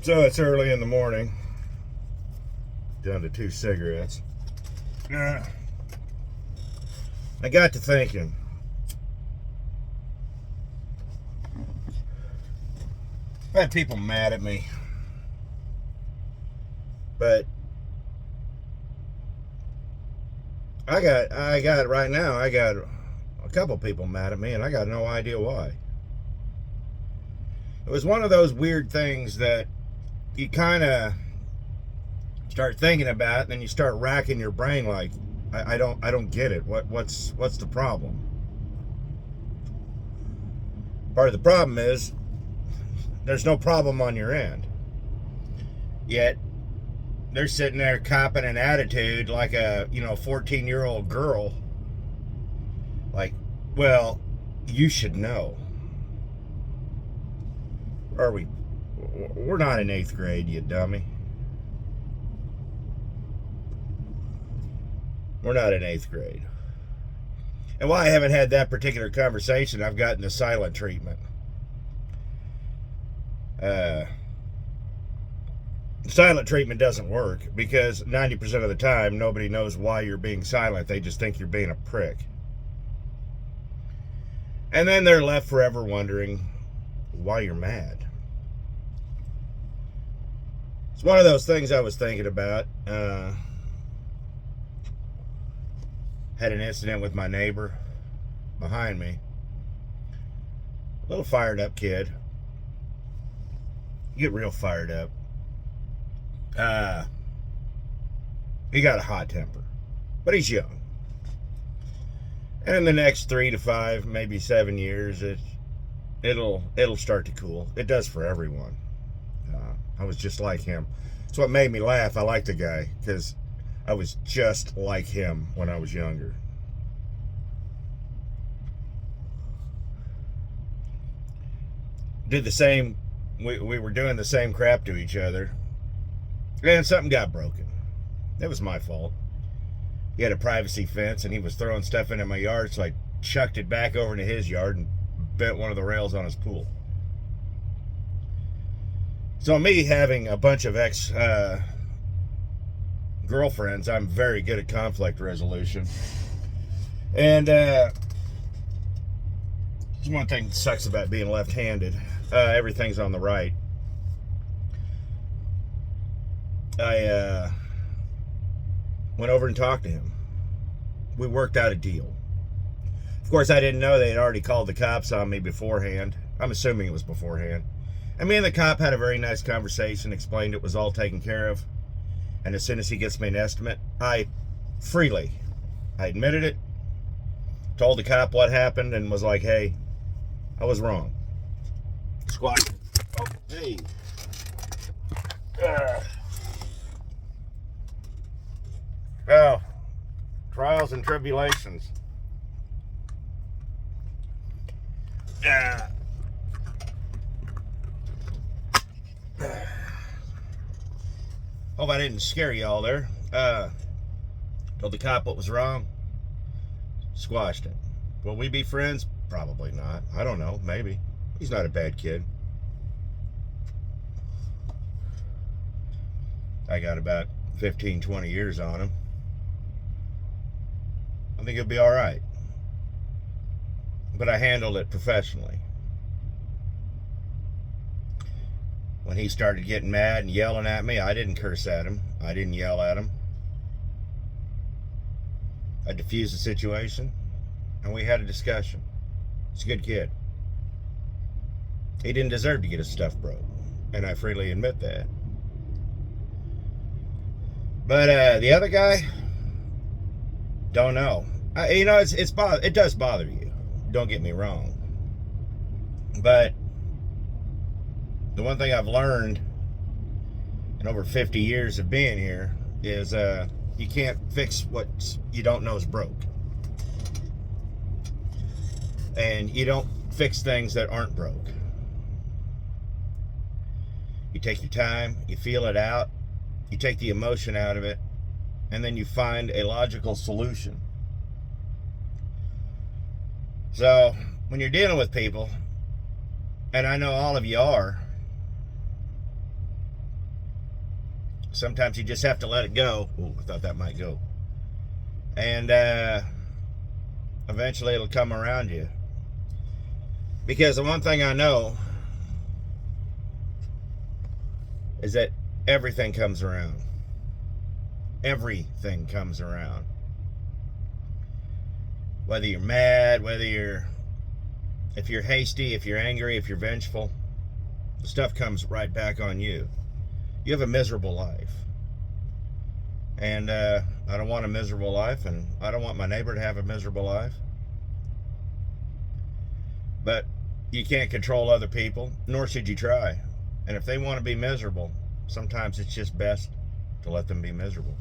So it's early in the morning. Down to 2 cigarettes. I got to thinking. I've had people mad at me. But I got right now, I got a couple people mad at me, and I got no idea why. It was one of those weird things that you kind of start thinking about, and then you start racking your brain like, I don't get it. What's the problem? Part of the problem is there's no problem on your end. Yet they're sitting there copping an attitude like a 14-year-old girl. Like, well, you should know. We're not in 8th grade, you dummy. We're not in 8th grade. And while I haven't had that particular conversation, I've gotten the silent treatment. Silent treatment doesn't work because 90% of the time nobody knows why you're being silent. They just think you're being a prick. And then they're left forever wondering why you're mad. It's one of those things I was thinking about. Had an incident with my neighbor behind me. A little fired up kid. You get real fired up. He got a hot temper, but he's young. And in the next 3 to 5, maybe 7 years, it'll start to cool. It does for everyone. I was just like him. It's what made me laugh. I like the guy because I was just like him when I was younger. Did the same. We were doing the same crap to each other, and something got broken. It was my fault. He had a privacy fence, and he was throwing stuff into my yard, so I chucked it back over into his yard and bent one of the rails on his pool. So me having a bunch of girlfriends, I'm very good at conflict resolution. And it's one thing that sucks about being left-handed. Everything's on the right. I went over and talked to him. We worked out a deal. Of course, I didn't know they had already called the cops on me beforehand. I'm assuming it was beforehand. And me and the cop had a very nice conversation, explained it was all taken care of. And as soon as he gets me an estimate, I admitted it, told the cop what happened, and was like, hey, I was wrong. Squat. Oh, hey. Oh, trials and tribulations. Hope I didn't scare y'all there. Told the cop what was wrong. Squashed it. Will we be friends? Probably not. I don't know. Maybe. He's not a bad kid. I got about 15, 20 years on him. I think he'll be all right. But I handled it professionally. When he started getting mad and yelling at me, I didn't curse at him. I didn't yell at him. I diffused the situation, and we had a discussion. He's a good kid. He didn't deserve to get his stuff broke, and I freely admit that. But the other guy, don't know. It does bother you. Don't get me wrong. But the one thing I've learned in over 50 years of being here is you can't fix what you don't know is broke. And you don't fix things that aren't broke. You take your time, you feel it out, you take the emotion out of it, and then you find a logical solution. So, when you're dealing with people, and I know all of you are, Sometimes you just have to let it go. Ooh, I thought that might go. And eventually it'll come around you. Because the one thing I know is that everything comes around. Everything comes around. Whether you're mad, if you're hasty, if you're angry, if you're vengeful, the stuff comes right back on you. You have a miserable life. And I don't want a miserable life, and I don't want my neighbor to have a miserable life. But you can't control other people, nor should you try. And if they want to be miserable, sometimes it's just best to let them be miserable.